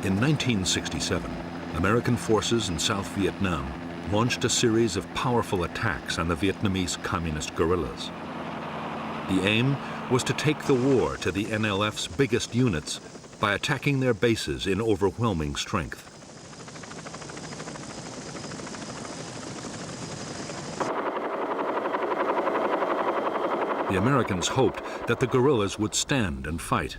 In 1967, American forces in South Vietnam launched a series of powerful attacks on the Vietnamese communist guerrillas. The aim was to take the war to the NLF's biggest units by attacking their bases in overwhelming strength. The Americans hoped that the guerrillas would stand and fight.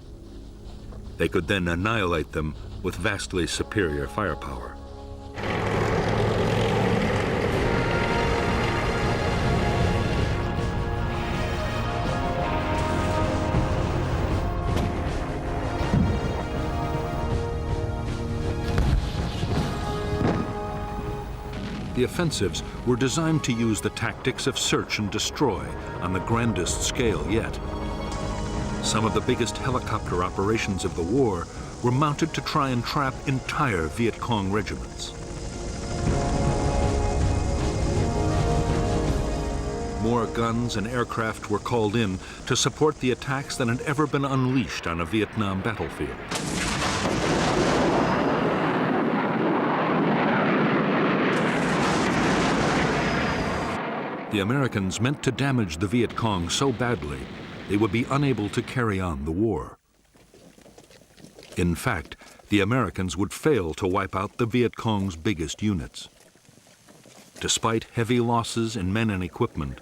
They could then annihilate them with vastly superior firepower. The offensives were designed to use the tactics of search and destroy on the grandest scale yet. Some of the biggest helicopter operations of the war were mounted to try and trap entire Viet Cong regiments. More guns and aircraft were called in to support the attacks than had ever been unleashed on a Vietnam battlefield. The Americans meant to damage the Viet Cong so badly they would be unable to carry on the war. In fact, the Americans would fail to wipe out the Viet Cong's biggest units. Despite heavy losses in men and equipment,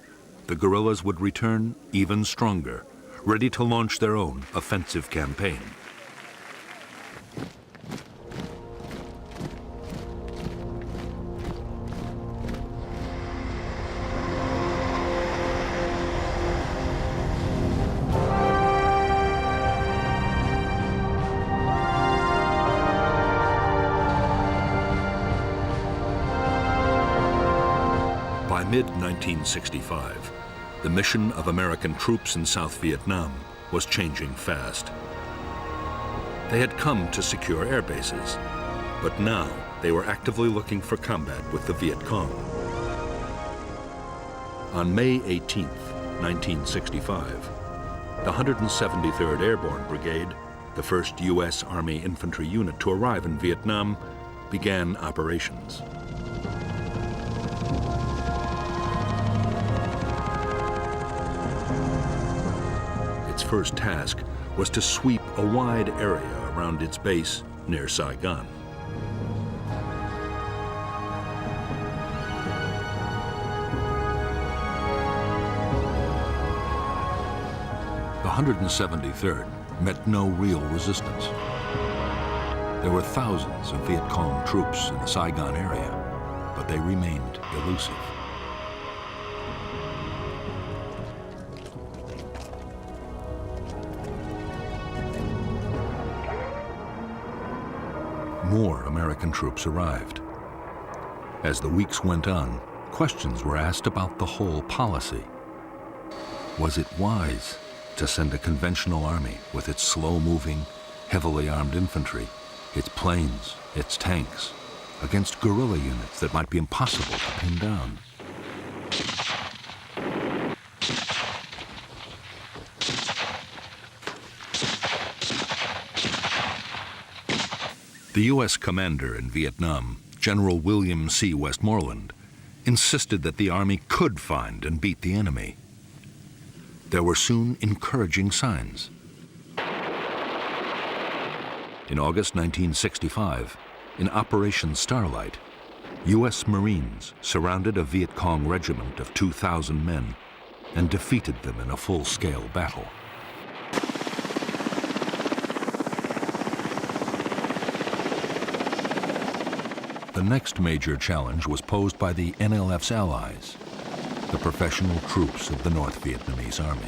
the guerrillas would return even stronger, ready to launch their own offensive campaign. By mid-1965, the mission of American troops in South Vietnam was changing fast. They had come to secure air bases, but now they were actively looking for combat with the Viet Cong. On May 18, 1965, the 173rd Airborne Brigade, the first U.S. Army infantry unit to arrive in Vietnam, began operations. Its first task was to sweep a wide area around its base near Saigon. The 173rd met no real resistance. There were thousands of Viet Cong troops in the Saigon area, but they remained elusive. More American troops arrived. As the weeks went on, questions were asked about the whole policy. Was it wise to send a conventional army with its slow-moving, heavily armed infantry, its planes, its tanks, against guerrilla units that might be impossible to pin down? The U.S. commander in Vietnam, General William C. Westmoreland, insisted that the Army could find and beat the enemy. There were soon encouraging signs. In August 1965, in Operation Starlight, U.S. Marines surrounded a Viet Cong regiment of 2,000 men and defeated them in a full-scale battle. The next major challenge was posed by the NLF's allies, the professional troops of the North Vietnamese Army.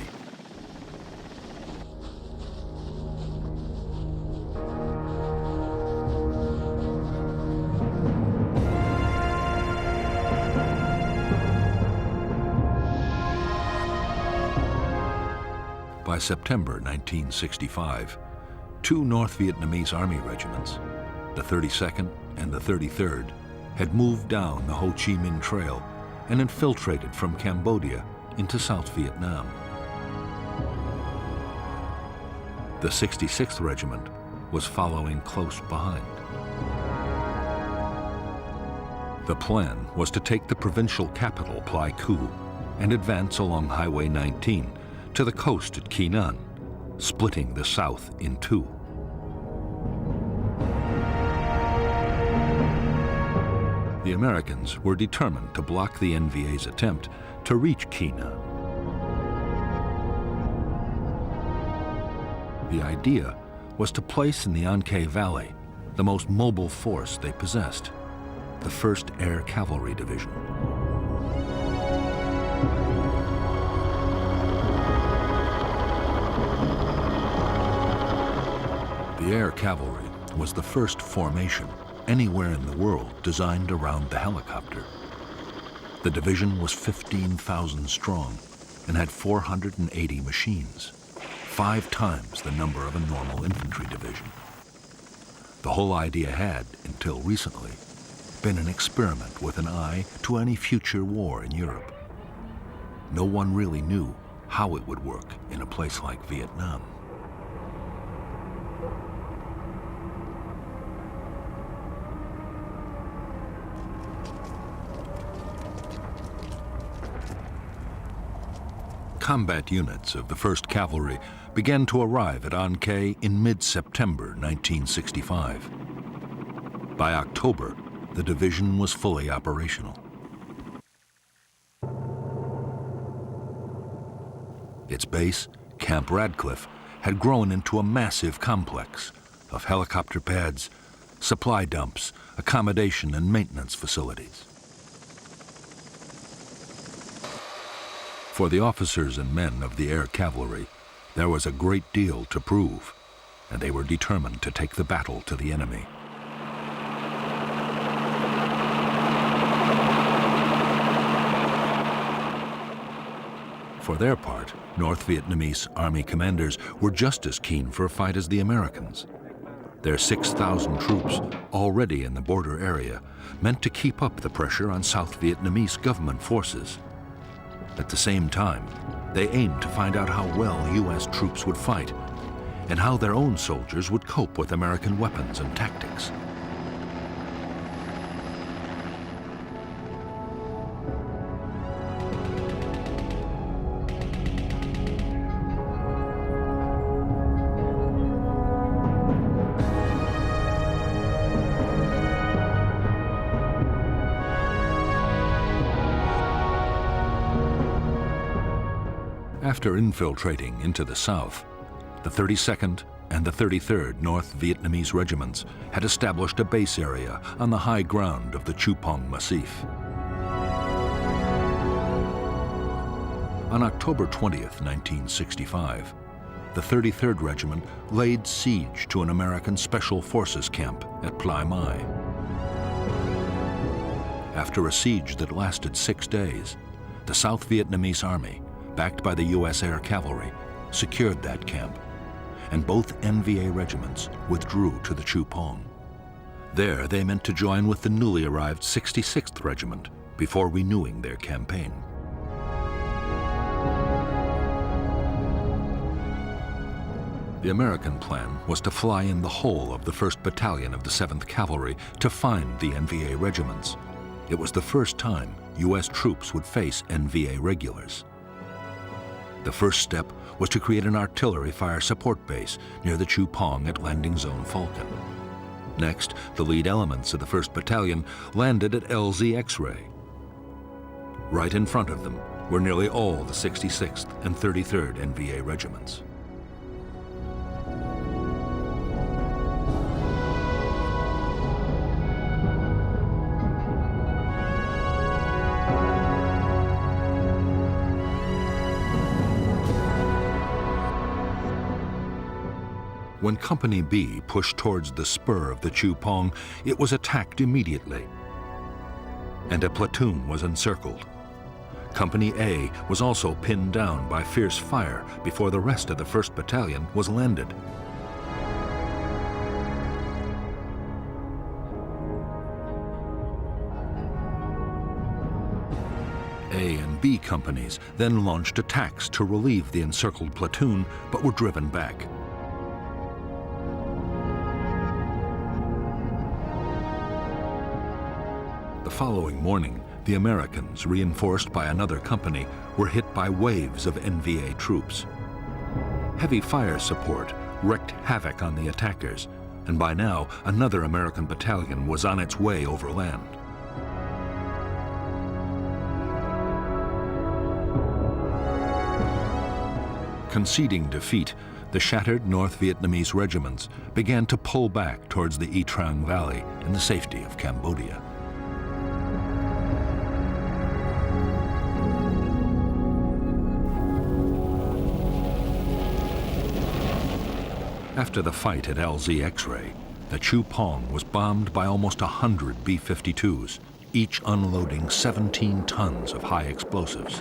By September 1965, two North Vietnamese Army regiments, the 32nd and the 33rd, had moved down the Ho Chi Minh Trail and infiltrated from Cambodia into South Vietnam. The 66th Regiment, was following close behind. The plan was to take the provincial capital, Pleiku, and advance along Highway 19 to the coast at Keenan, splitting the South in two. The Americans were determined to block the NVA's attempt to reach Keenan. The idea was to place in the Ankei Valley the most mobile force they possessed, the 1st Air Cavalry Division. The Air Cavalry was the first formation anywhere in the world designed around the helicopter. The division was 15,000 strong and had 480 machines, 5 times the number of a normal infantry division. The whole idea had, until recently, been an experiment with an eye to any future war in Europe. No one really knew how it would work in a place like Vietnam. Combat units of the 1st Cavalry began to arrive at An Khe in mid-September 1965. By October, the division was fully operational. Its base, Camp Radcliffe, had grown into a massive complex of helicopter pads, supply dumps, accommodation and maintenance facilities. For the officers and men of the Air Cavalry, there was a great deal to prove, and they were determined to take the battle to the enemy. For their part, North Vietnamese Army commanders were just as keen for a fight as the Americans. Their 6,000 troops, already in the border area, meant to keep up the pressure on South Vietnamese government forces. At the same time, they aimed to find out how well U.S. troops would fight and how their own soldiers would cope with American weapons and tactics. After infiltrating into the South, the 32nd and the 33rd North Vietnamese regiments had established a base area on the high ground of the Chupong Massif. On October 20th, 1965, the 33rd Regiment laid siege to an American Special Forces camp at Plai Mai. After a siege that lasted 6 days, the South Vietnamese Army, backed by the U.S. Air Cavalry, secured that camp, and both NVA regiments withdrew to the Chupong. There, they meant to join with the newly arrived 66th Regiment before renewing their campaign. The American plan was to fly in the whole of the 1st Battalion of the 7th Cavalry to find the NVA regiments. It was the first time U.S. troops would face NVA regulars. The first step was to create an artillery fire support base near the Chupong at Landing Zone Falcon. Next, the lead elements of the 1st Battalion landed at LZ X-Ray. Right in front of them were nearly all the 66th and 33rd NVA regiments. When Company B pushed towards the spur of the Chupong, it was attacked immediately, and a platoon was encircled. Company A was also pinned down by fierce fire before the rest of the 1st Battalion was landed. A and B companies then launched attacks to relieve the encircled platoon, but were driven back. The following morning, the Americans, reinforced by another company, were hit by waves of NVA troops. Heavy fire support wreaked havoc on the attackers, and by now another American battalion was on its way overland. Conceding defeat, the shattered North Vietnamese regiments began to pull back towards the Y Trang Valley in the safety of Cambodia. After the fight at LZ X-Ray, the Chu Pong was bombed by almost 100 B-52s, each unloading 17 tons of high explosives.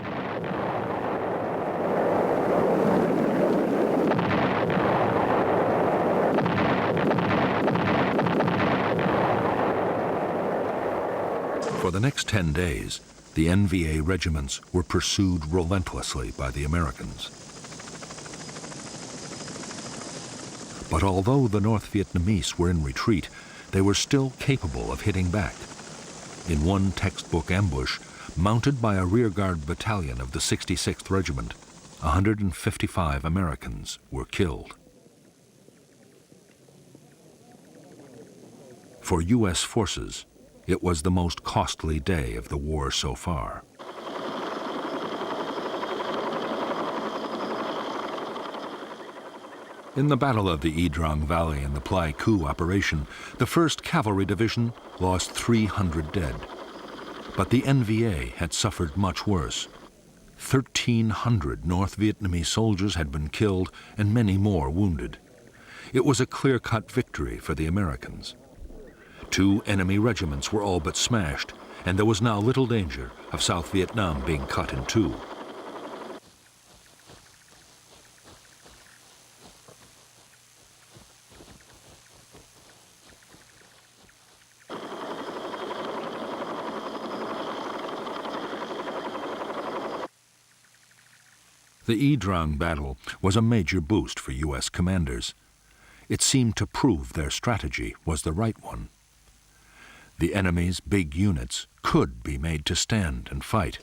For the next 10 days, the NVA regiments were pursued relentlessly by the Americans. But although the North Vietnamese were in retreat, they were still capable of hitting back. In one textbook ambush, mounted by a rearguard battalion of the 66th Regiment, 155 Americans were killed. For U.S. forces, it was the most costly day of the war so far. In the Battle of the Y Trang Valley and the Pleiku operation, the 1st Cavalry Division lost 300 dead. But the NVA had suffered much worse. 1,300 North Vietnamese soldiers had been killed and many more wounded. It was a clear-cut victory for the Americans. 2 enemy regiments were all but smashed, and there was now little danger of South Vietnam being cut in two. The Y Trang battle was a major boost for U.S. commanders. It seemed to prove their strategy was the right one. The enemy's big units could be made to stand and fight,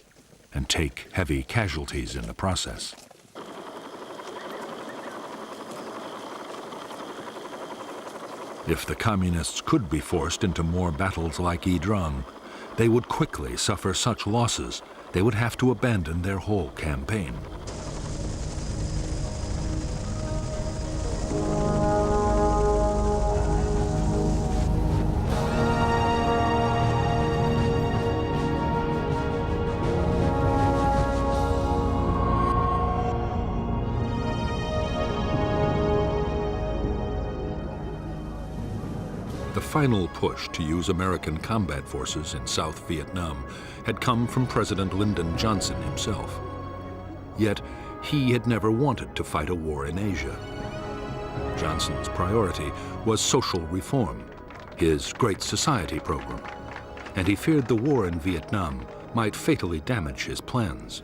and take heavy casualties in the process. If the Communists could be forced into more battles like Y Trang, they would quickly suffer such losses they would have to abandon their whole campaign. The final push to use American combat forces in South Vietnam had come from President Lyndon Johnson himself. Yet, he had never wanted to fight a war in Asia. Johnson's priority was social reform, his Great Society program, and he feared the war in Vietnam might fatally damage his plans.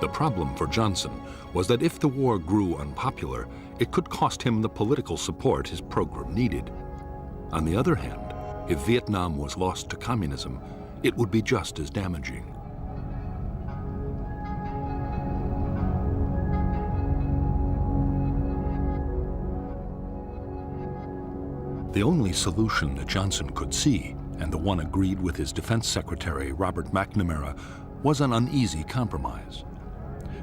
The problem for Johnson was that if the war grew unpopular, it could cost him the political support his program needed. On the other hand, if Vietnam was lost to communism, it would be just as damaging. The only solution that Johnson could see, and the one agreed with his Defense Secretary Robert McNamara, was an uneasy compromise.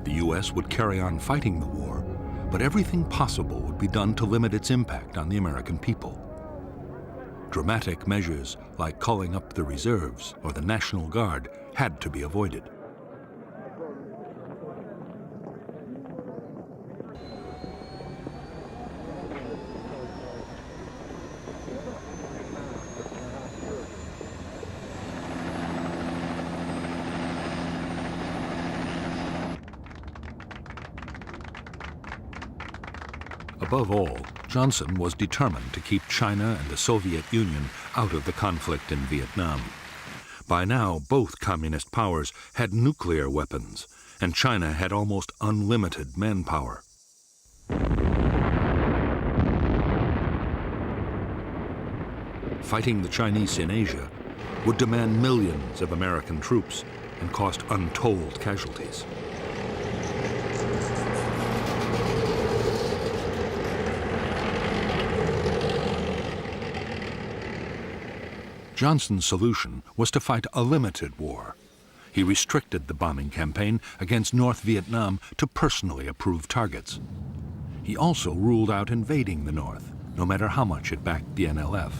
The U.S. would carry on fighting the war, but everything possible would be done to limit its impact on the American people. Dramatic measures like calling up the reserves or the National Guard had to be avoided. Above all, Johnson was determined to keep China and the Soviet Union out of the conflict in Vietnam. By now, both communist powers had nuclear weapons, and China had almost unlimited manpower. fighting the Chinese in Asia would demand millions of American troops and cost untold casualties. Johnson's solution was to fight a limited war. He restricted the bombing campaign against North Vietnam to personally approved targets. He also ruled out invading the North, no matter how much it backed the NLF.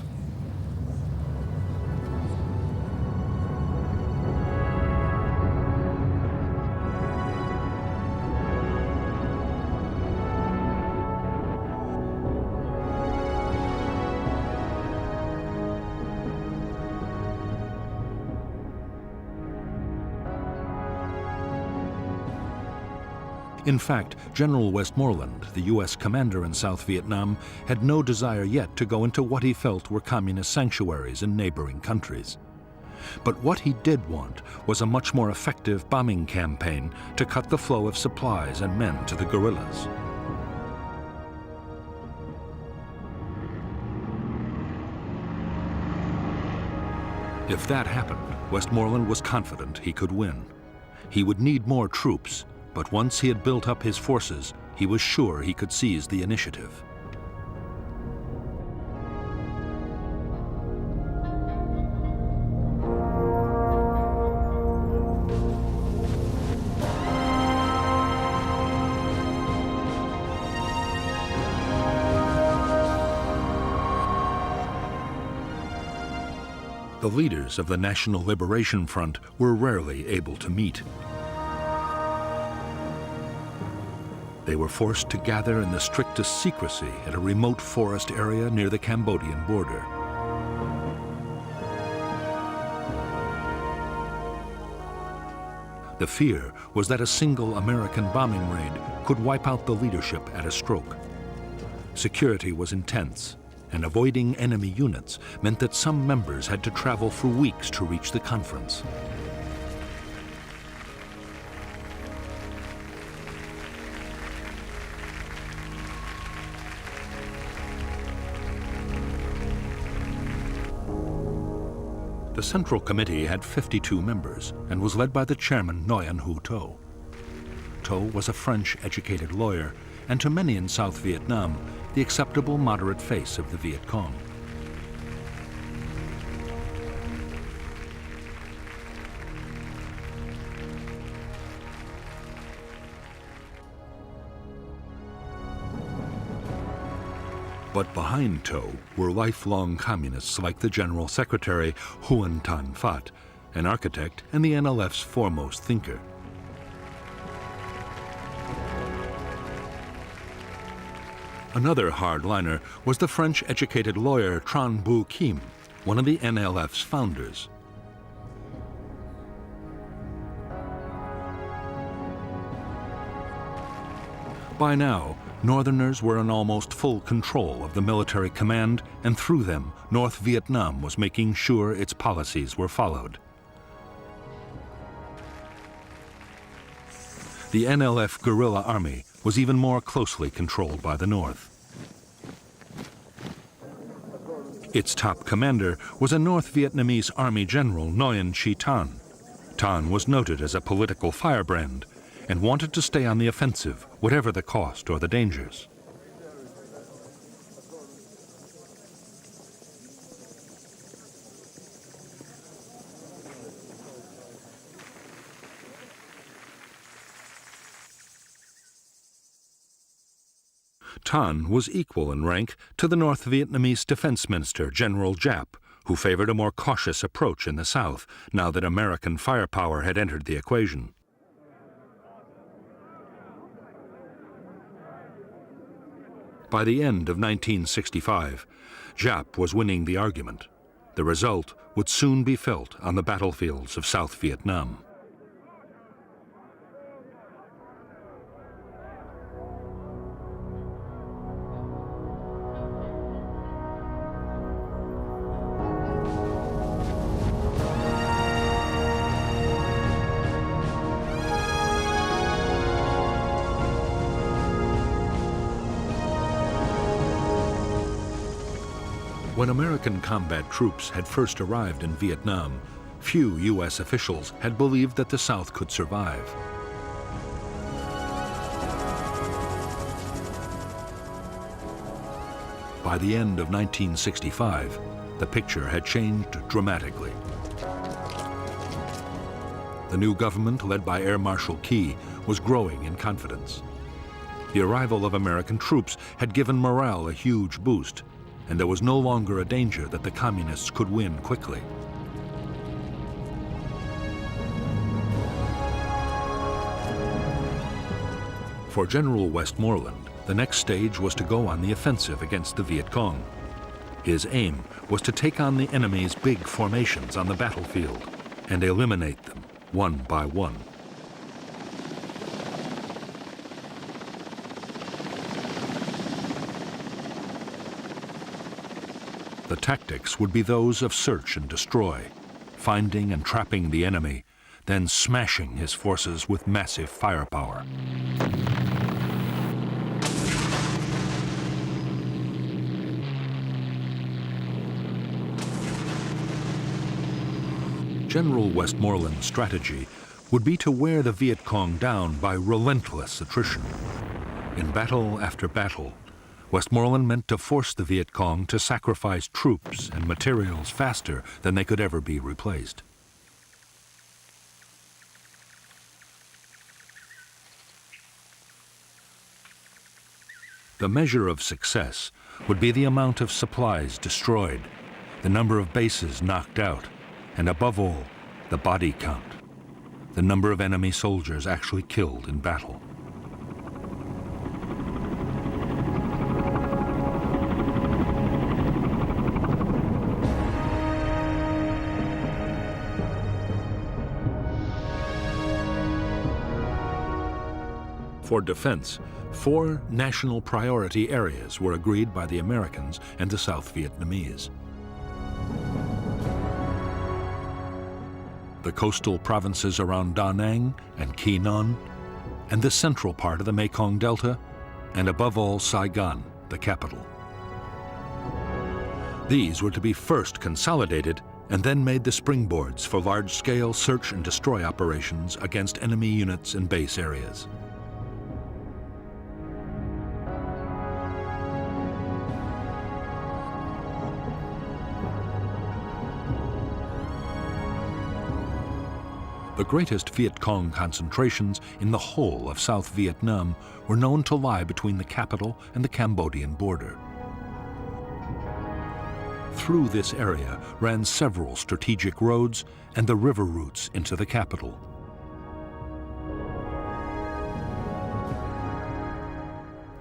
In fact, General Westmoreland, the U.S. commander in South Vietnam, had no desire yet to go into what he felt were communist sanctuaries in neighboring countries. But what he did want was a much more effective bombing campaign to cut the flow of supplies and men to the guerrillas. If that happened, Westmoreland was confident he could win. He would need more troops, but once he had built up his forces, he was sure he could seize the initiative. The leaders of the National Liberation Front were rarely able to meet. They were forced to gather in the strictest secrecy at a remote forest area near the Cambodian border. The fear was that a single American bombing raid could wipe out the leadership at a stroke. Security was intense, and avoiding enemy units meant that some members had to travel for weeks to reach the conference. The Central Committee had 52 members and was led by the chairman, Nguyen Hue To. To was a French-educated lawyer and to many in South Vietnam, the acceptable moderate face of the Viet Cong. But behind To were lifelong communists like the General Secretary Huon Tan Phat, an architect and the NLF's foremost thinker. Another hardliner was the French-educated lawyer Tran Bu Kim, one of the NLF's founders. By now, Northerners were in almost full control of the military command, and through them, North Vietnam was making sure its policies were followed. The NLF guerrilla army was even more closely controlled by the North. Its top commander was a North Vietnamese Army General Nguyen Chi Thanh. Thanh was noted as a political firebrand and wanted to stay on the offensive, whatever the cost or the dangers. Thanh was equal in rank to the North Vietnamese Defense Minister, General Giap, who favored a more cautious approach in the South, now that American firepower had entered the equation. By the end of 1965, Giap was winning the argument. The result would soon be felt on the battlefields of South Vietnam. When American combat troops had first arrived in Vietnam, few U.S. officials had believed that the South could survive. By the end of 1965, the picture had changed dramatically. The new government, led by Air Marshal Key, was growing in confidence. The arrival of American troops had given morale a huge boost, and there was no longer a danger that the communists could win quickly. For General Westmoreland, the next stage was to go on the offensive against the Viet Cong. His aim was to take on the enemy's big formations on the battlefield and eliminate them one by one. The tactics would be those of search and destroy, finding and trapping the enemy, then smashing his forces with massive firepower. General Westmoreland's strategy would be to wear the Viet Cong down by relentless attrition. In battle after battle, Westmoreland meant to force the Viet Cong to sacrifice troops and materials faster than they could ever be replaced. The measure of success would be the amount of supplies destroyed, the number of bases knocked out, and above all, the body count, the number of enemy soldiers actually killed in battle. For defense, 4 national priority areas were agreed by the Americans and the South Vietnamese. The coastal provinces around Da Nang and Quy Nhon, and the central part of the Mekong Delta, and above all Saigon, the capital. These were to be first consolidated and then made the springboards for large-scale search and destroy operations against enemy units and base areas. The greatest Viet Cong concentrations in the whole of South Vietnam were known to lie between the capital and the Cambodian border. Through this area ran several strategic roads and the river routes into the capital.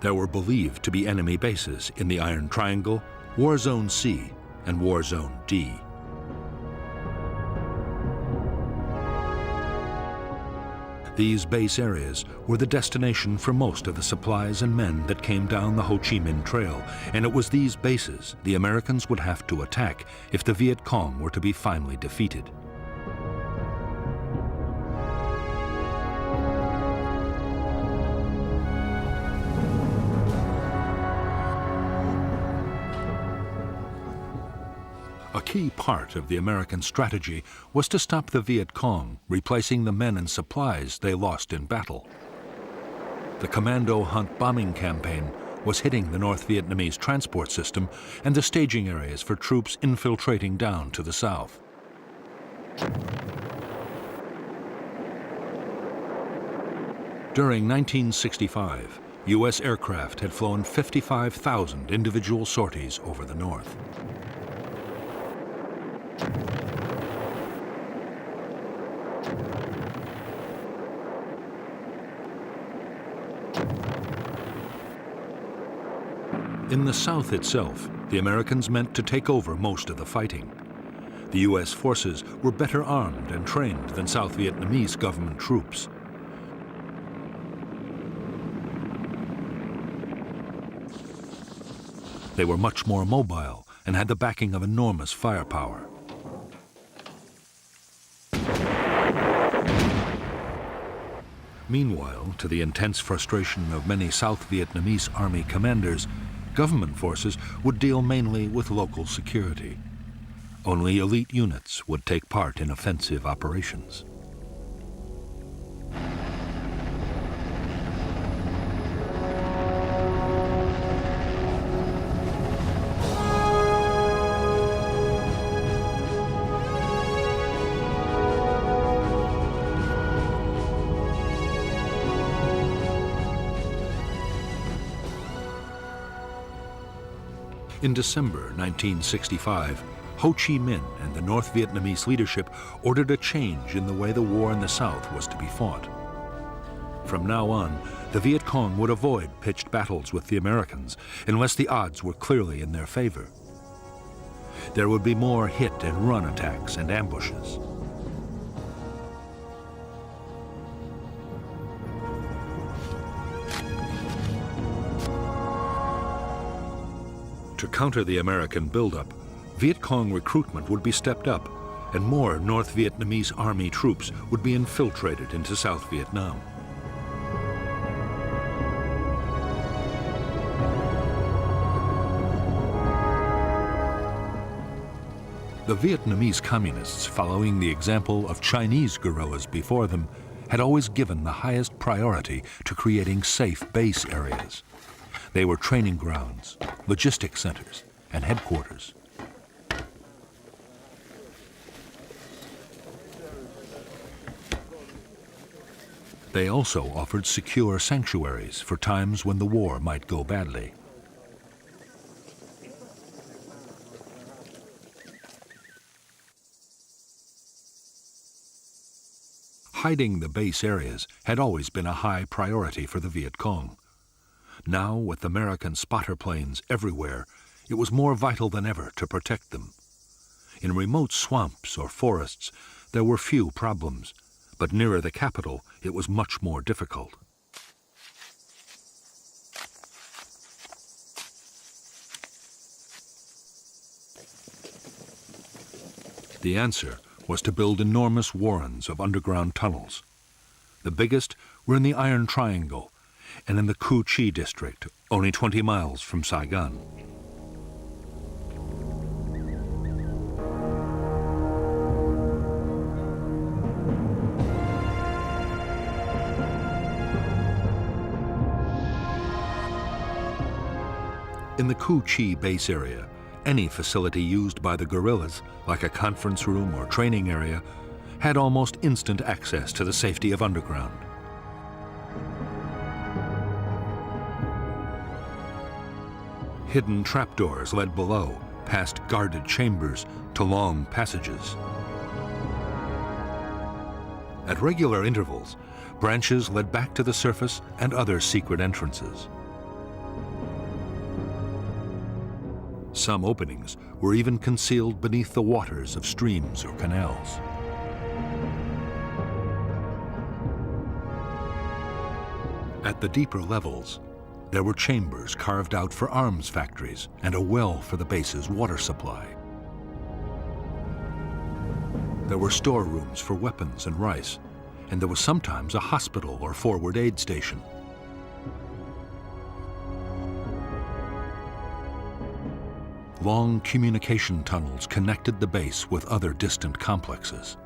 There were believed to be enemy bases in the Iron Triangle, War Zone C, and War Zone D. These base areas were the destination for most of the supplies and men that came down the Ho Chi Minh Trail, and it was these bases the Americans would have to attack if the Viet Cong were to be finally defeated. A key part of the American strategy was to stop the Viet Cong, replacing the men and supplies they lost in battle. The Commando Hunt bombing campaign was hitting the North Vietnamese transport system and the staging areas for troops infiltrating down to the south. During 1965, U.S. aircraft had flown 55,000 individual sorties over the north. In the South itself, the Americans meant to take over most of the fighting. The U.S. forces were better armed and trained than South Vietnamese government troops. They were much more mobile and had the backing of enormous firepower. Meanwhile, to the intense frustration of many South Vietnamese army commanders, Government forces would deal mainly with local security. Only elite units would take part in offensive operations. In December 1965, Ho Chi Minh and the North Vietnamese leadership ordered a change in the way the war in the South was to be fought. From now on, the Viet Cong would avoid pitched battles with the Americans unless the odds were clearly in their favor. There would be more hit and run attacks and ambushes. To counter the American buildup, Viet Cong recruitment would be stepped up, and more North Vietnamese Army troops would be infiltrated into South Vietnam. The Vietnamese communists, following the example of Chinese guerrillas before them, had always given the highest priority to creating safe base areas. They were training grounds, logistics centers, and headquarters. They also offered secure sanctuaries for times when the war might go badly. Hiding the base areas had always been a high priority for the Viet Cong. Now, with American spotter planes everywhere, it was more vital than ever to protect them. In remote swamps or forests, there were few problems, but nearer the capital, it was much more difficult. The answer was to build enormous warrens of underground tunnels. The biggest were in the Iron Triangle and in the Cu Chi district, only 20 miles from Saigon. In the Cu Chi base area, any facility used by the guerrillas, like a conference room or training area, had almost instant access to the safety of underground. Hidden trapdoors led below, past guarded chambers to long passages. At regular intervals, branches led back to the surface and other secret entrances. Some openings were even concealed beneath the waters of streams or canals. At the deeper levels, there were chambers carved out for arms factories and a well for the base's water supply. There were storerooms for weapons and rice, and there was sometimes a hospital or forward aid station. Long communication tunnels connected the base with other distant complexes.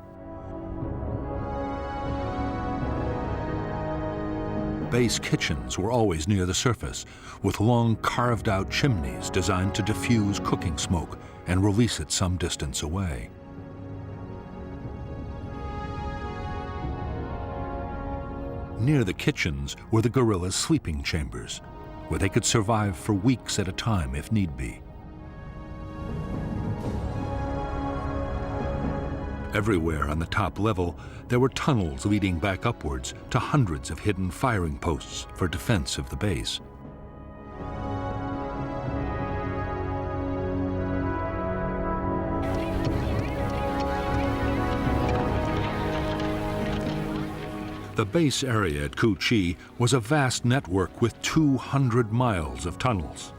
Base kitchens were always near the surface, with long carved-out chimneys designed to diffuse cooking smoke and release it some distance away. Near the kitchens were the guerrillas' sleeping chambers, where they could survive for weeks at a time if need be. Everywhere on the top level, there were tunnels leading back upwards to hundreds of hidden firing posts for defense of the base. The base area at Cu Chi was a vast network with 200 miles of tunnels.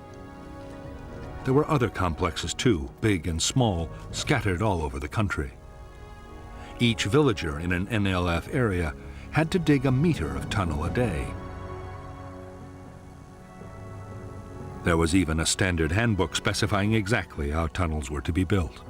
There were other complexes too, big and small, scattered all over the country. Each villager in an NLF area had to dig a meter of tunnel a day. There was even a standard handbook specifying exactly how tunnels were to be built.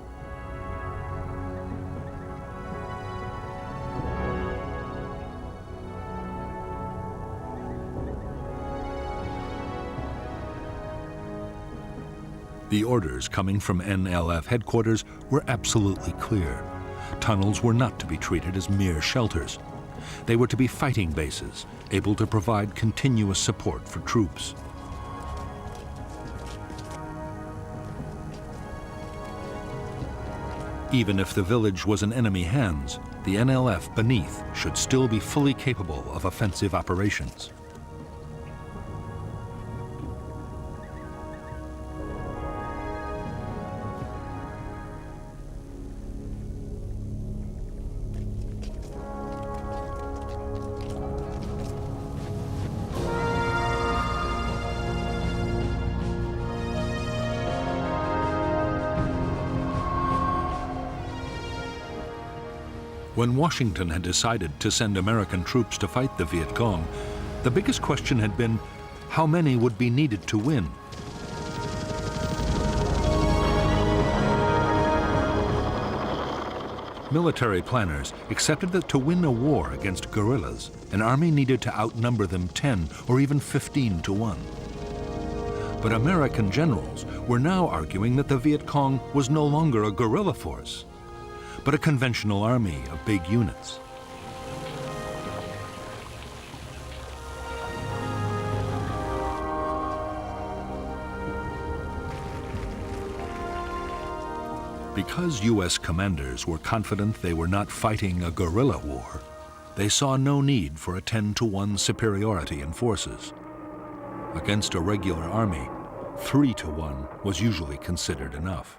The orders coming from NLF headquarters were absolutely clear. Tunnels were not to be treated as mere shelters. They were to be fighting bases, able to provide continuous support for troops. Even if the village was in enemy hands, the NLF beneath should still be fully capable of offensive operations. When Washington had decided to send American troops to fight the Viet Cong, the biggest question had been how many would be needed to win. Military planners accepted that to win a war against guerrillas, an army needed to outnumber them 10 or even 15 to 1. But American generals were now arguing that the Viet Cong was no longer a guerrilla force, but a conventional army of big units. Because U.S. commanders were confident they were not fighting a guerrilla war, they saw no need for a 10-to-1 superiority in forces. Against a regular army, 3-to-1 was usually considered enough.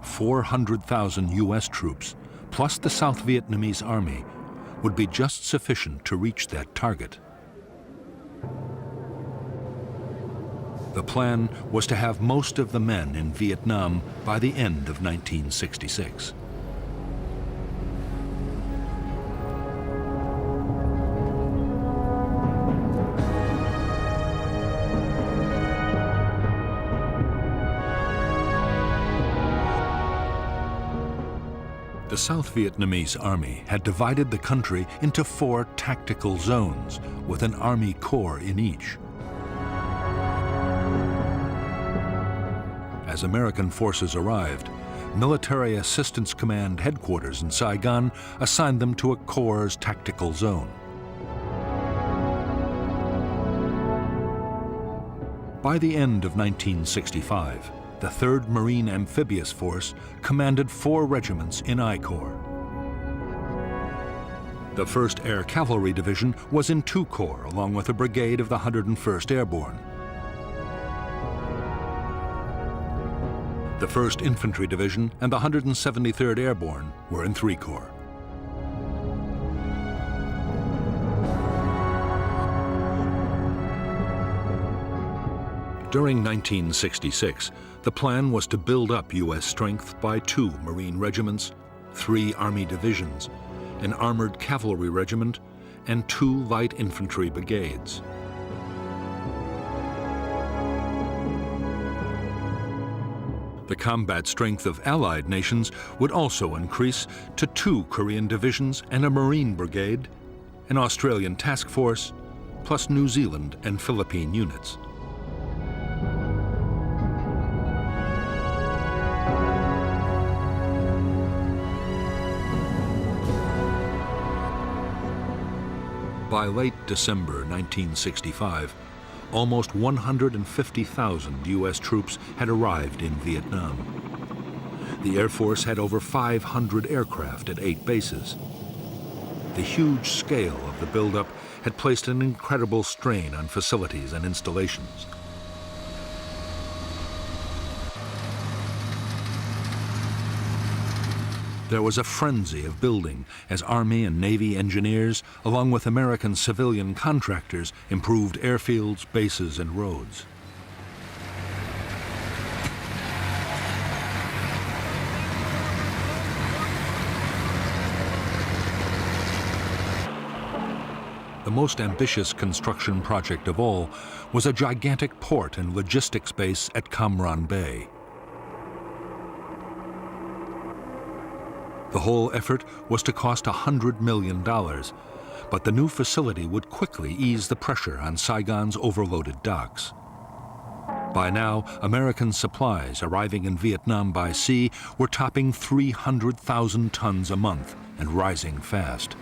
$400,000 U.S. troops, plus the South Vietnamese army, would be just sufficient to reach that target. The plan was to have most of the men in Vietnam by the end of 1966. The South Vietnamese army had divided the country into 4 tactical zones, with an army corps in each. As American forces arrived, Military Assistance Command headquarters in Saigon assigned them to a corps' tactical zone. By the end of 1965, the 3rd Marine Amphibious Force commanded 4 regiments in I Corps. The 1st Air Cavalry Division was in II Corps, along with a brigade of the 101st Airborne. The 1st Infantry Division and the 173rd Airborne were in III Corps. During 1966, the plan was to build up U.S. strength by 2 Marine regiments, 3 Army divisions, an armored cavalry regiment, and 2 light infantry brigades. The combat strength of Allied nations would also increase to 2 Korean divisions and a Marine brigade, an Australian task force, plus New Zealand and Philippine units. By late December 1965, almost 150,000 U.S. troops had arrived in Vietnam. The Air Force had over 500 aircraft at 8 bases. The huge scale of the buildup had placed an incredible strain on facilities and installations. There was a frenzy of building as Army and Navy engineers, along with American civilian contractors, improved airfields, bases, and roads. The most ambitious construction project of all was a gigantic port and logistics base at Cam Ranh Bay. The whole effort was to cost $100 million, but the new facility would quickly ease the pressure on Saigon's overloaded docks. By now, American supplies arriving in Vietnam by sea were topping 300,000 tons a month and rising fast.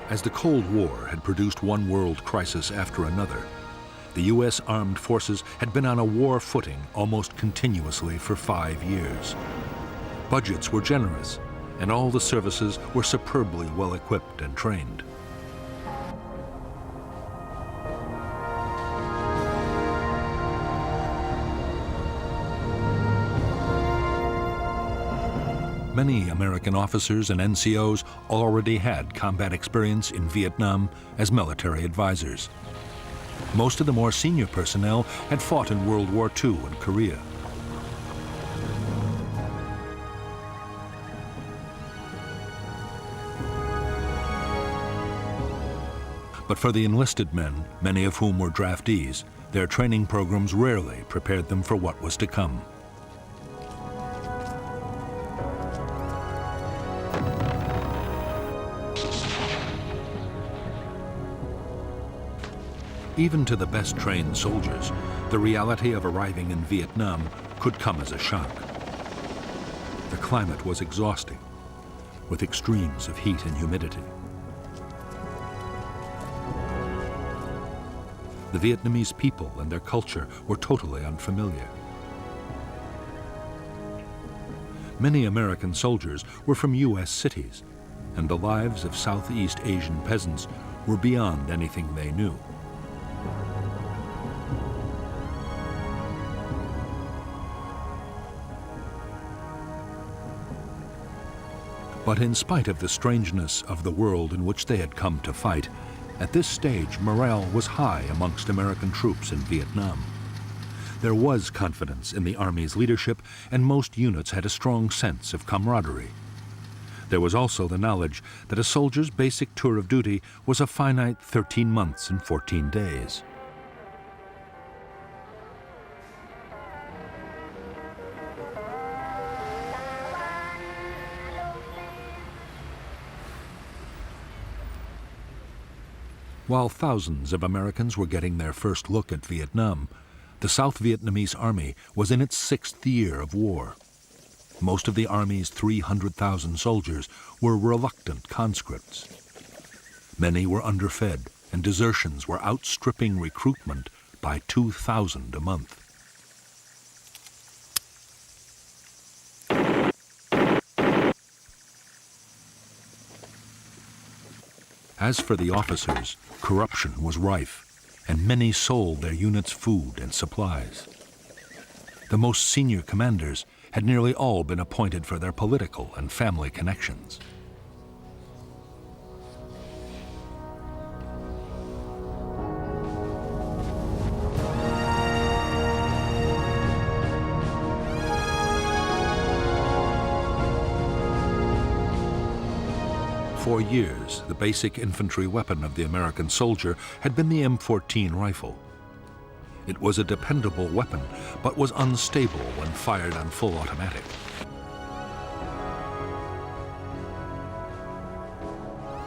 As the Cold War had produced one world crisis after another, the U.S. armed forces had been on a war footing almost continuously for 5 years. Budgets were generous, and all the services were superbly well equipped and trained. Many American officers and NCOs already had combat experience in Vietnam as military advisors. Most of the more senior personnel had fought in World War II and Korea. But for the enlisted men, many of whom were draftees, their training programs rarely prepared them for what was to come. Even to the best trained soldiers, the reality of arriving in Vietnam could come as a shock. The climate was exhausting, with extremes of heat and humidity. The Vietnamese people and their culture were totally unfamiliar. Many American soldiers were from U.S. cities, and the lives of Southeast Asian peasants were beyond anything they knew. But in spite of the strangeness of the world in which they had come to fight, at this stage morale was high amongst American troops in Vietnam. There was confidence in the Army's leadership, and most units had a strong sense of camaraderie. There was also the knowledge that a soldier's basic tour of duty was a finite 13 months and 14 days. While thousands of Americans were getting their first look at Vietnam, the South Vietnamese Army was in its 6th year of war. Most of the Army's 300,000 soldiers were reluctant conscripts. Many were underfed, and desertions were outstripping recruitment by 2,000 a month. As for the officers, corruption was rife, and many sold their units food and supplies. The most senior commanders had nearly all been appointed for their political and family connections. For years, the basic infantry weapon of the American soldier had been the M14 rifle. It was a dependable weapon, but was unstable when fired on full automatic.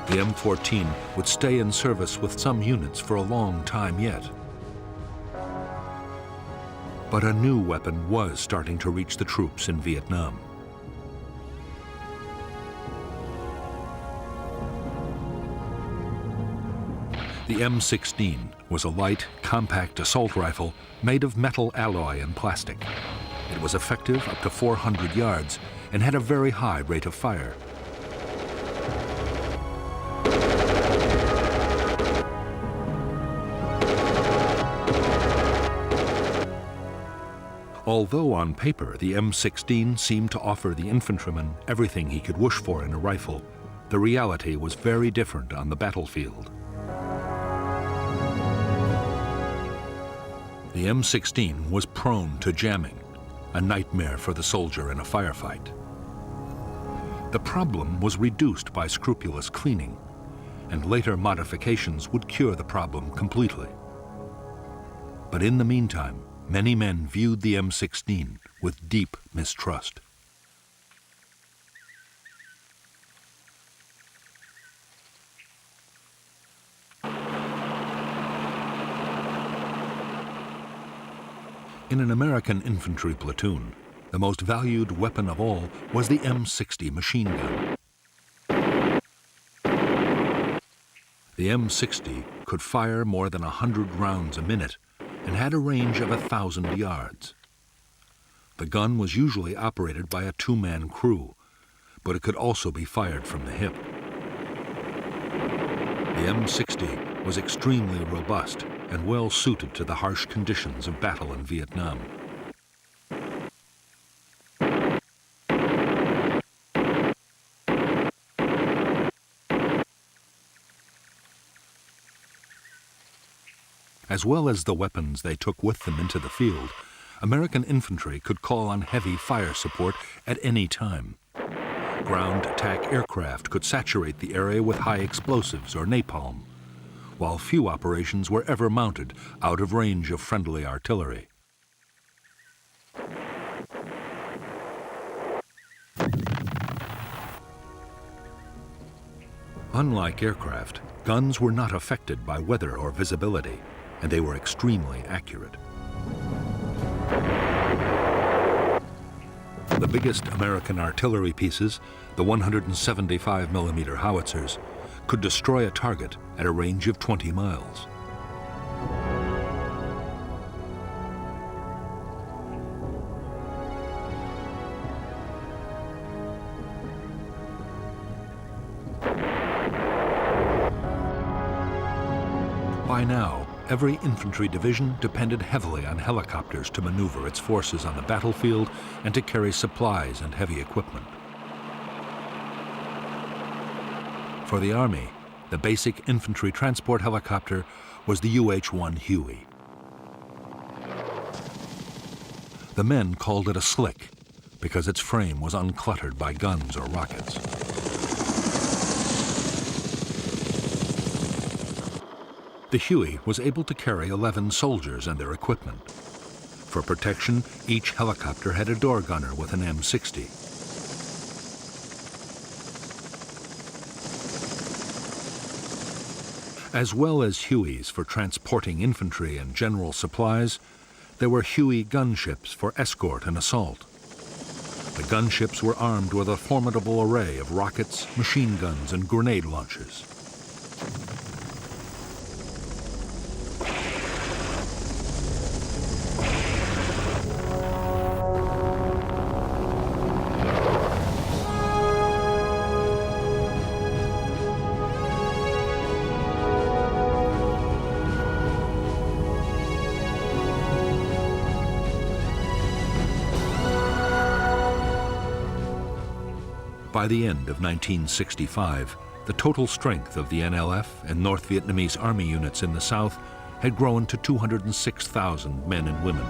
The M14 would stay in service with some units for a long time yet. But a new weapon was starting to reach the troops in Vietnam. The M16 was a light, compact assault rifle made of metal alloy and plastic. It was effective up to 400 yards and had a very high rate of fire. Although on paper the M16 seemed to offer the infantryman everything he could wish for in a rifle, the reality was very different on the battlefield. The M16 was prone to jamming, a nightmare for the soldier in a firefight. The problem was reduced by scrupulous cleaning, and later modifications would cure the problem completely. But in the meantime, many men viewed the M16 with deep mistrust. In an American infantry platoon, the most valued weapon of all was the M60 machine gun. The M60 could fire more than 100 rounds a minute and had a range of 1,000 yards. The gun was usually operated by a two-man crew, but it could also be fired from the hip. The M60 was extremely robust and well suited to the harsh conditions of battle in Vietnam. As well as the weapons they took with them into the field, American infantry could call on heavy fire support at any time. Ground attack aircraft could saturate the area with high explosives or napalm, while few operations were ever mounted out of range of friendly artillery. Unlike aircraft, guns were not affected by weather or visibility, and they were extremely accurate. The biggest American artillery pieces, the 175mm howitzers, could destroy a target at a range of 20 miles. By now, every infantry division depended heavily on helicopters to maneuver its forces on the battlefield and to carry supplies and heavy equipment. For the Army, the basic infantry transport helicopter was the UH-1 Huey. The men called it a slick because its frame was uncluttered by guns or rockets. The Huey was able to carry 11 soldiers and their equipment. For protection, each helicopter had a door gunner with an M60. As well as Hueys for transporting infantry and general supplies, there were Huey gunships for escort and assault. The gunships were armed with a formidable array of rockets, machine guns, and grenade launchers. By the end of 1965, the total strength of the NLF and North Vietnamese Army units in the South had grown to 206,000 men and women.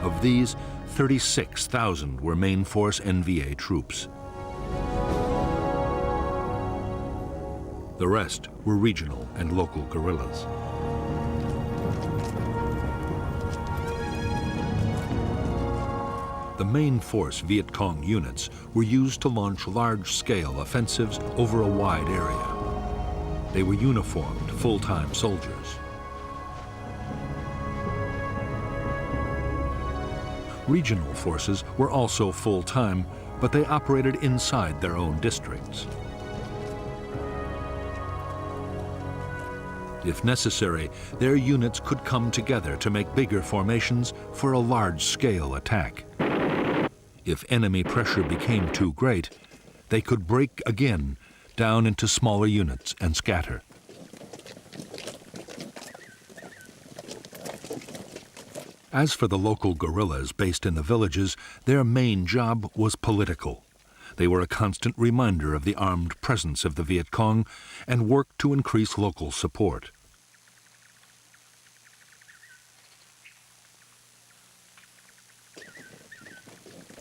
Of these, 36,000 were main force NVA troops. The rest were regional and local guerrillas. The main force Viet Cong units were used to launch large-scale offensives over a wide area. They were uniformed, full-time soldiers. Regional forces were also full-time, but they operated inside their own districts. If necessary, their units could come together to make bigger formations for a large-scale attack. If enemy pressure became too great, they could break again down into smaller units and scatter. As for the local guerrillas based in the villages, their main job was political. They were a constant reminder of the armed presence of the Viet Cong and worked to increase local support.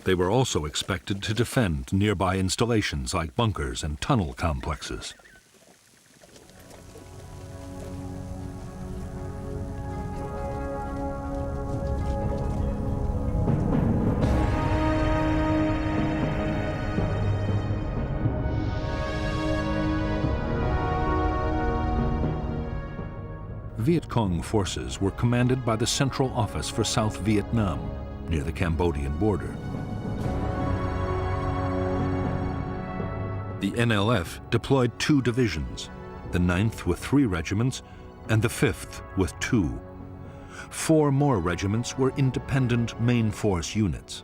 They were also expected to defend nearby installations like bunkers and tunnel complexes. Viet Cong forces were commanded by the Central Office for South Vietnam, near the Cambodian border. The NLF deployed 2 divisions, the 9th with 3 regiments and the 5th with 2. 4 more regiments were independent main force units.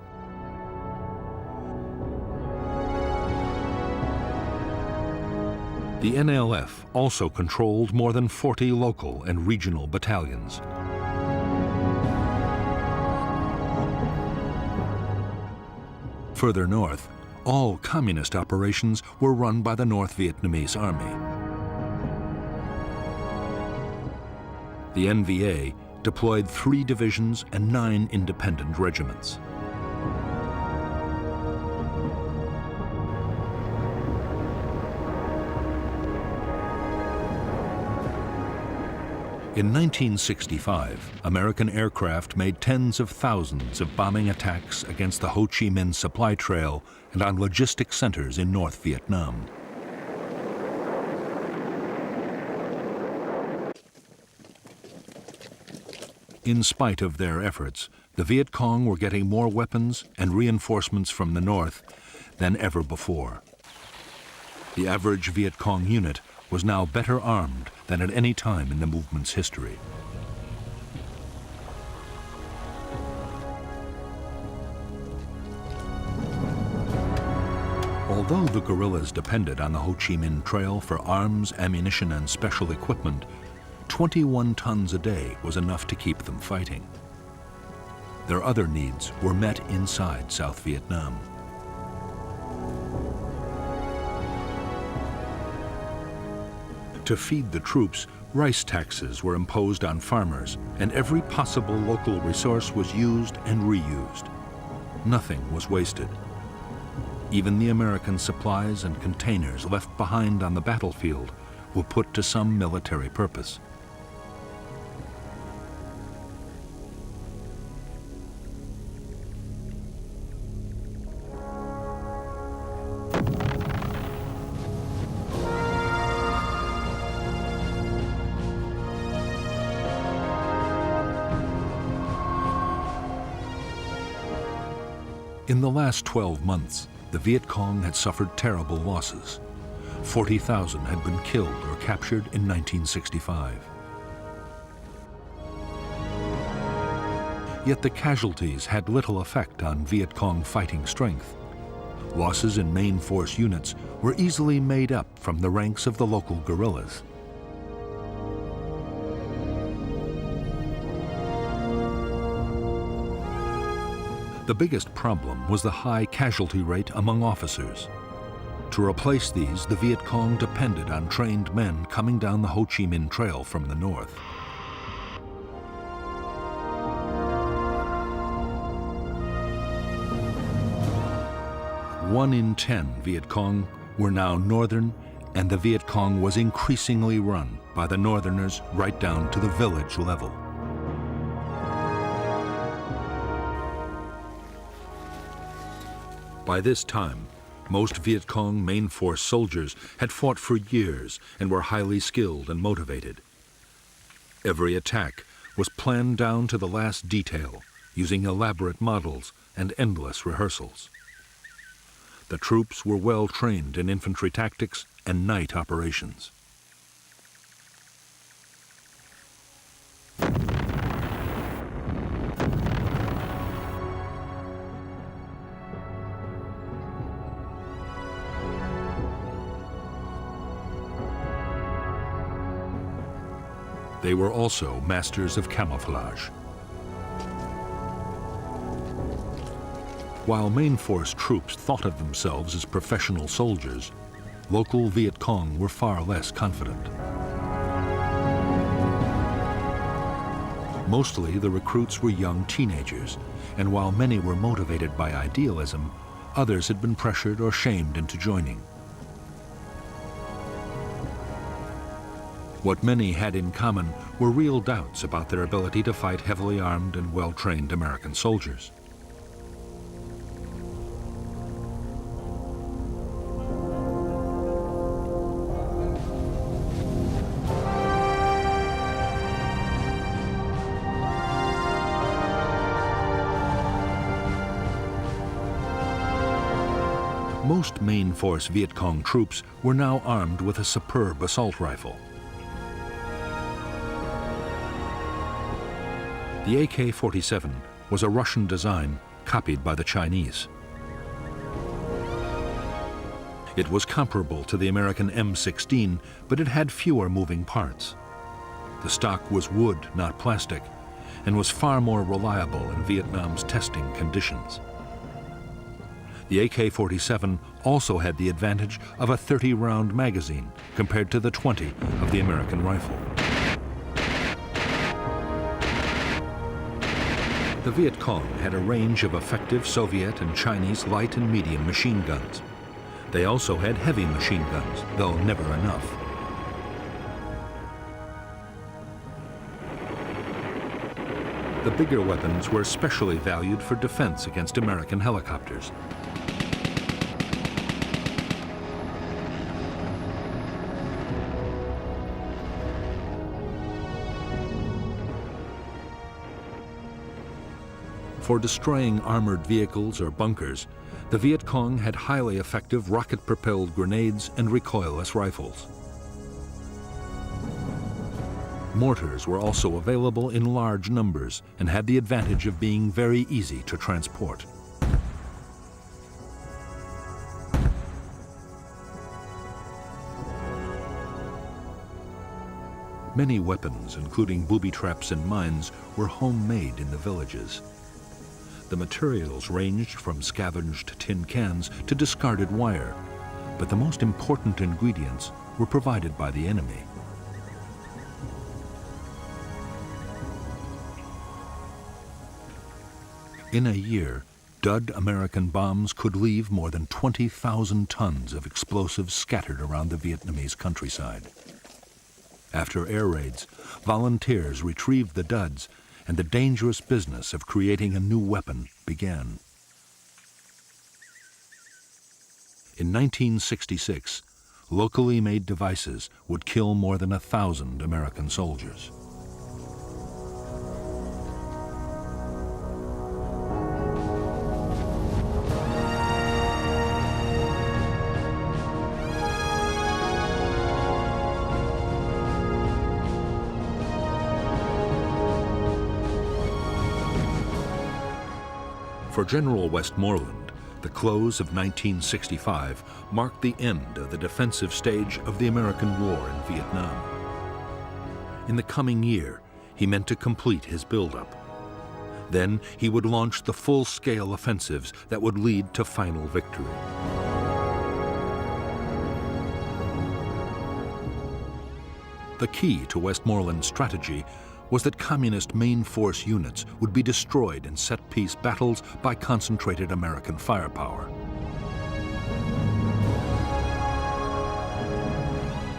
The NLF also controlled more than 40 local and regional battalions. Further north, all communist operations were run by the North Vietnamese Army. The NVA deployed 3 divisions and 9 independent regiments. In 1965, American aircraft made tens of thousands of bombing attacks against the Ho Chi Minh supply trail and on logistic centers in North Vietnam. In spite of their efforts, the Viet Cong were getting more weapons and reinforcements from the north than ever before. The average Viet Cong unit was now better armed than at any time in the movement's history. Although the guerrillas depended on the Ho Chi Minh Trail for arms, ammunition, and special equipment, 21 tons a day was enough to keep them fighting. Their other needs were met inside South Vietnam. To feed the troops, rice taxes were imposed on farmers, and every possible local resource was used and reused. Nothing was wasted. Even the American supplies and containers left behind on the battlefield were put to some military purpose. In the last 12 months, the Viet Cong had suffered terrible losses. 40,000 had been killed or captured in 1965. Yet the casualties had little effect on Viet Cong fighting strength. Losses in main force units were easily made up from the ranks of the local guerrillas. The biggest problem was the high casualty rate among officers. To replace these, the Viet Cong depended on trained men coming down the Ho Chi Minh Trail from the north. One in 10 Viet Cong were now northern, and the Viet Cong was increasingly run by the northerners right down to the village level. By this time, most Viet Cong main force soldiers had fought for years and were highly skilled and motivated. Every attack was planned down to the last detail, using elaborate models and endless rehearsals. The troops were well trained in infantry tactics and night operations. They were also masters of camouflage. While main force troops thought of themselves as professional soldiers, local Viet Cong were far less confident. Mostly the recruits were young teenagers, and while many were motivated by idealism, others had been pressured or shamed into joining. What many had in common were real doubts about their ability to fight heavily armed and well-trained American soldiers. Most main force Viet Cong troops were now armed with a superb assault rifle. The AK-47 was a Russian design copied by the Chinese. It was comparable to the American M16, but it had fewer moving parts. The stock was wood, not plastic, and was far more reliable in Vietnam's testing conditions. The AK-47 also had the advantage of a 30-round magazine compared to the 20 of the American rifle. The Viet Cong had a range of effective Soviet and Chinese light and medium machine guns. They also had heavy machine guns, though never enough. The bigger weapons were especially valued for defense against American helicopters. For destroying armored vehicles or bunkers, the Viet Cong had highly effective rocket-propelled grenades and recoilless rifles. Mortars were also available in large numbers and had the advantage of being very easy to transport. Many weapons, including booby traps and mines, were homemade in the villages. The materials ranged from scavenged tin cans to discarded wire, but the most important ingredients were provided by the enemy. In a year, dud American bombs could leave more than 20,000 tons of explosives scattered around the Vietnamese countryside. After air raids, volunteers retrieved the duds, and the dangerous business of creating a new weapon began. In 1966, locally made devices would kill more than 1,000 American soldiers. For General Westmoreland, the close of 1965 marked the end of the defensive stage of the American war in Vietnam. In the coming year, he meant to complete his buildup. Then he would launch the full-scale offensives that would lead to final victory. The key to Westmoreland's strategy was that communist main force units would be destroyed in set-piece battles by concentrated American firepower.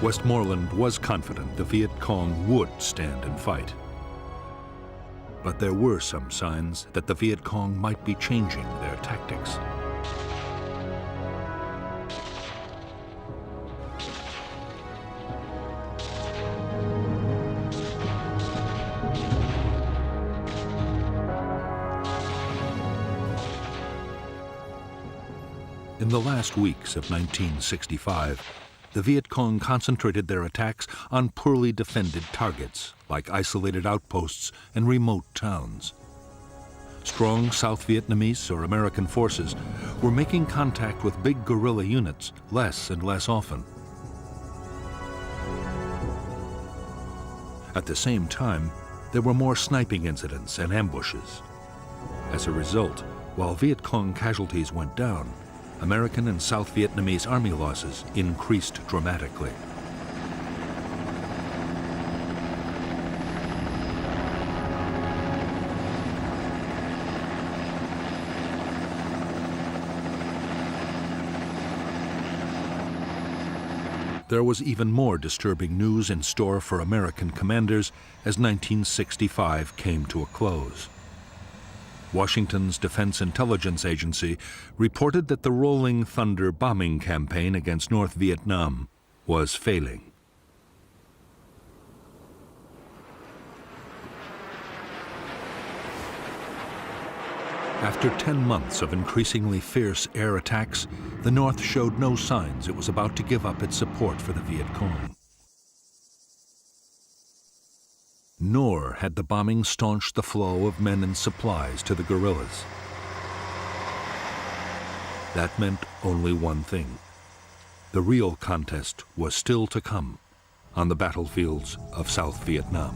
Westmoreland was confident the Viet Cong would stand and fight. But there were some signs that the Viet Cong might be changing their tactics. In the last weeks of 1965, the Viet Cong concentrated their attacks on poorly defended targets, like isolated outposts and remote towns. Strong South Vietnamese or American forces were making contact with big guerrilla units less and less often. At the same time, there were more sniping incidents and ambushes. As a result, While Viet Cong casualties went down, American and South Vietnamese army losses increased dramatically. There was even more disturbing news in store for American commanders as 1965 came to a close. Washington's Defense Intelligence Agency reported that the Rolling Thunder bombing campaign against North Vietnam was failing. After 10 months of increasingly fierce air attacks, the North showed no signs it was about to give up its support for the Viet Cong. Nor had the bombing staunched the flow of men and supplies to the guerrillas. That meant only one thing. The real contest was still to come on the battlefields of South Vietnam.